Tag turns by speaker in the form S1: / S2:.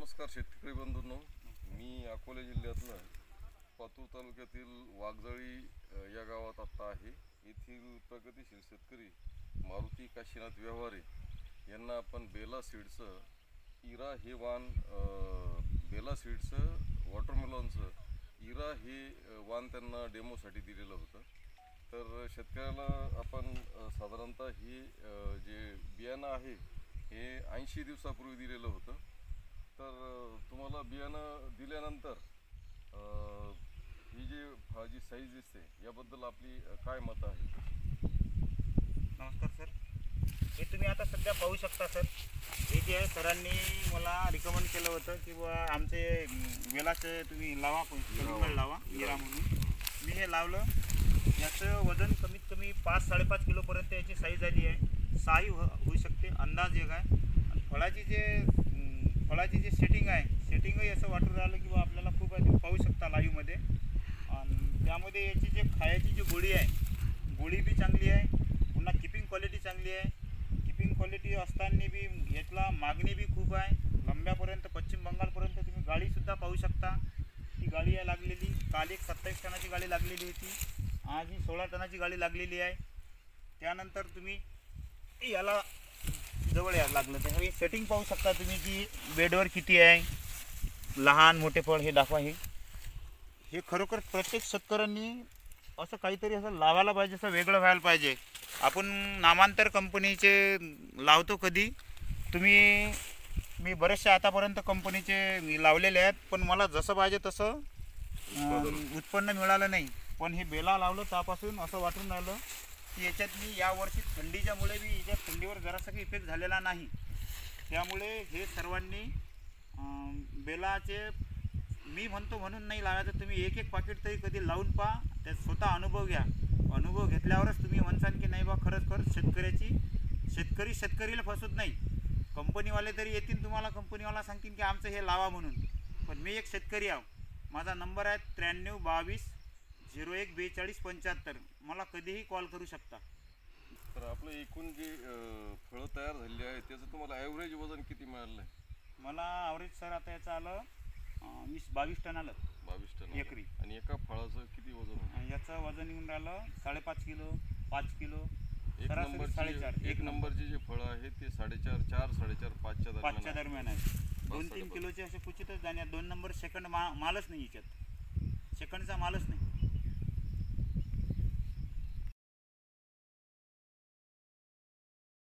S1: नमस्कार शेतकरी बंधूंनो, मी अकोला जिल्ह्यातलं पातूर तालुक्यातील वाघजाळी या गावात आता आहे. येथील प्रगतिशील शेतकरी मारुती काशीनाथ व्यवहारे यांना आपण बेला सीड्सचं इरा हे वाण बेला सीड्सचं वॉटरमेलॉनचं इरा हे वाण त्यांना डेमोसाठी दिलेलं होतं. तर शेतकऱ्याला आपण साधारणतः हे जे बियाणं आहे हे 80 दिवसापूर्वी दिलेलं होतं. तर तुम्हाला बियाणं दिल्यानंतर ही जी साईज दिसते याबद्दल आपली काय मत आहे?
S2: नमस्कार सर, हे तुम्ही आता सध्या पाहू शकता सर. हे जे आहे सरांनी मला रिकमेंड केलं होतं की बुवा आमचे वेलाचे तुम्ही लावा, लावा इरा म्हणून. मी हे लावलं. याचं वजन कमीत कमी 5-5.5 किलोपर्यंत याची साईज आली आहे. 6ही होऊ शकते, अंदाज एक आहे. आणि फळाची जे सेटिंग आहे, सेटिंगही असं वाटून राहिलं की बा आपल्याला खूप आहे. तुम्ही पाहू शकता लाईव्हमध्ये. आणि त्यामध्ये याची जे खायची जी गोळी आहे, गोळी बी चांगली आहे. पुन्हा किपिंग क्वालिटी चांगली आहे. किपिंग क्वालिटी असताना बी यातला मागणी बी खूप आहे. लंब्यापर्यंत पश्चिम बंगालपर्यंत तुम्ही गाडीसुद्धा पाहू शकता. ती गाडी आहे लागलेली. काल एक 27 टनाची गाडी लागलेली होती, आज ही 16 टनाची गाडी लागलेली आहे. त्यानंतर तुम्ही याला जवळ यायला लागलं तर हे सेटिंग पाहू शकता तुम्ही की बेडवर किती आहे. लहान मोठे फळ हे दाखवा. हे खरोखर प्रत्येक शेतकऱ्यांनी असं काहीतरी असं लावायला पाहिजे, असं वेगळं व्हायला पाहिजे. आपण नामांतर कंपनीचे लावतो कधी. मी बरेचसे आतापर्यंत कंपनीचे लावलेले आहेत, पण मला जसं पाहिजे तसं उत्पन्न मिळालं नाही. पण हे बेला लावलं त्यापासून असं वाटून राहिलं की याच्यात मी यावर्षी थंडीच्यामुळे बी याच्या थंडीवर जरासा काही इफेक्ट झालेला नाही. त्यामुळे हे सर्वांनी बेलाचे मी म्हणतो म्हणून नाही लावायचं. तुम्ही एक पाकिट तरी कधी लावून पहा, त्यात स्वतः अनुभव घ्या. अनुभव घेतल्यावरच तुम्ही म्हणसान की नाही बा खरंच शेतकरीला फसवत नाही. कंपनीवाले तरी येतील तुम्हाला, कंपनीवाला सांगतील की आमचं हे लावा म्हणून. पण मी एक शेतकरी आहो. माझा नंबर आहे 93 22 01 42 75. मला कधीही कॉल करू शकता.
S1: तर आपलं एकूण जे फळं तयार झालेली आहे त्याचं तुम्हाला ॲव्हरेज वजन किती मिळालं आहे?
S2: मला ॲव्हरेज सर आता याचं आलं 22 टन आलं.
S1: 22 टन
S2: एकरी.
S1: आणि एका फळाचं किती वजन?
S2: याचं वजन येऊन राहिलं 5.5 किलो, 5 किलो,
S1: एक नंबरचे जे फळं आहे ते 4.5, 4.5, 5च्या
S2: दरम्यान आहे. 2-3 किलोचे असे क्वचितच जाणे. 2 नंबर सेकंड मालच नाही याच्यात. सेकंडचा मालच नाही.